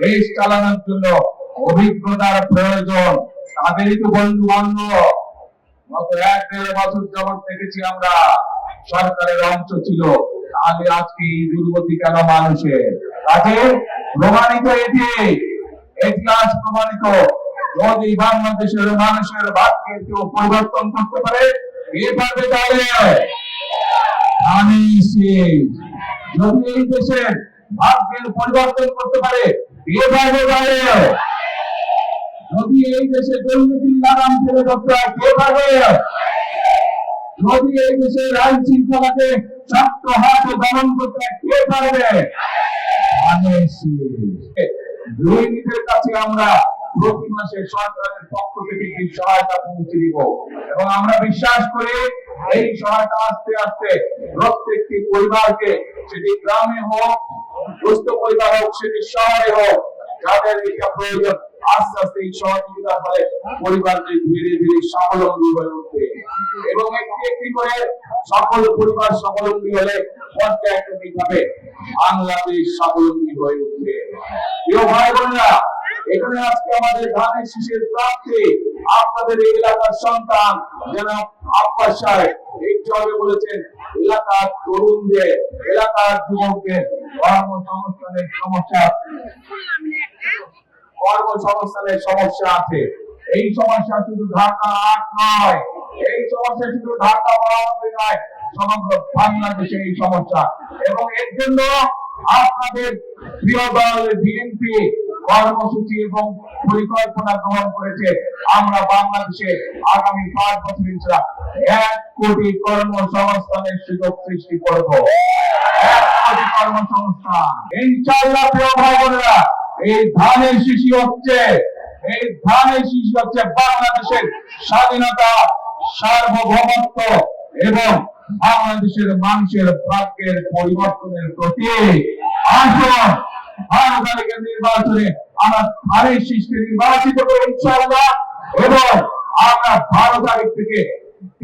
দেশ চালানোর জন্য অভিজ্ঞতার প্রয়োজন। তাদেরই তো বন্ধু বান্ধব। গত 1-1.5 বছর যাবৎ দেখেছি আমরা সরকারের অংশ ছিল, তাহলে আজকে এই দুর্গতি কেন মানুষের কাছে? প্রমাণিত এটি, ইতিহাস প্রমাণিত। যদি বাংলাদেশের মানুষের ভাগ্যের কেউ পরিবর্তন করতে পারে, এভাবে তাহলে আমি যদি এই দেশের ভাগ্যের পরিবর্তন করতে পারে, এভাবে তাহলে যদি এই দেশে দুর্নীতির লাগাম ফেলে ধরতে হয়, কে পারবে? যদি এই দেশের আইন শৃঙ্খলাকে শক্ত হাতে দমন করতে হয়, কে পারবে? দুর্নীতির কাছে আমরা প্রতি মাসে সরকারের পক্ষ থেকে একটি সহায়তা পৌঁছে দিব এবং আমরা বিশ্বাস করি এই সহায়তা আস্তে আস্তে প্রত্যেকটি পরিবারকে, সেটি গ্রামে হোক, দুস্থ পরিবার হোক, সেটি শহরে হোক, যাদের এটা প্রয়োজন, আস্তে আস্তে এই সহযোগিতার ফলে পরিবারকে ধীরে ধীরে স্বাবলম্বী হয়ে উঠবে এবং একটি একটি করে সকল পরিবার স্বাবলম্বী হলে পর্যায়ক্রমিকভাবে বাংলাদেশ স্বাবলম্বী হয়ে উঠবে। প্রিয় ভাই বোনেরা, এখানে আজকে আমাদের ধানের শীষের প্রার্থী আপনাদের এই এলাকার সন্তান জনাব আব্বাস সাহেব একটু আগে বলেছেন, এলাকার তরুণদের, এলাকার যুবকদের কর্মসংস্থানের সমস্যা আছে। এই সমস্যা শুধু ঢাকা 8 নয়, এই সমস্যা শুধু ঢাকা মহানগরী নয়, সমগ্র বাংলাদেশে এই সমস্যা। এবং এর জন্য আপনাদের প্রিয় দল বিএনপি কর্মসূচি এবং পরিকল্পনা গ্রহণ করেছে। আমরা বাংলাদেশে আগামী 5 বছর ইনশাআল্লাহ 1 কোটি কর্মসংস্থানের সুযোগ সৃষ্টি করব। 1 কোটি কর্মসংস্থান ইনশাআল্লাহ। প্রিয় ভাই বোনেরা, এই ধানের শীষই হচ্ছে বাংলাদেশের স্বাধীনতা, সার্বভৌমত্ব এবং বাংলাদেশের মানুষের ভাগ্যের পরিবর্তনের প্রতীক। আসুন 12 তারিখের নির্বাচনে আমরা ধানের শীষকে নির্বাচিত করব ইনশাআল্লাহ এবং আমরা 12 তারিখ থেকে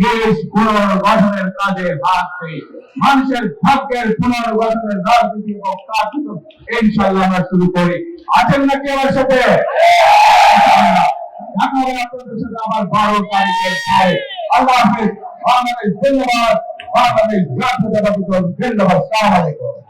দেশ পুনর্গঠনের কাজে হাত দিই। মানুষের ভাগ্যের পুনর্গঠনের রাজনীতি এবং কার্যক্রম ইনশাআল্লাহ আমরা শুরু করি। আছেন নাকি আমার সাথে? আপনাদের সাথে আবার 12 তারিখের পরে। আল্লাহ হাফেজ। বাংলাদেশ জিন্দাবাদ, বাংলাদেশ জাতীয়তাবাদী দল জিন্দাবাদ। আসসালামু আলাইকুম।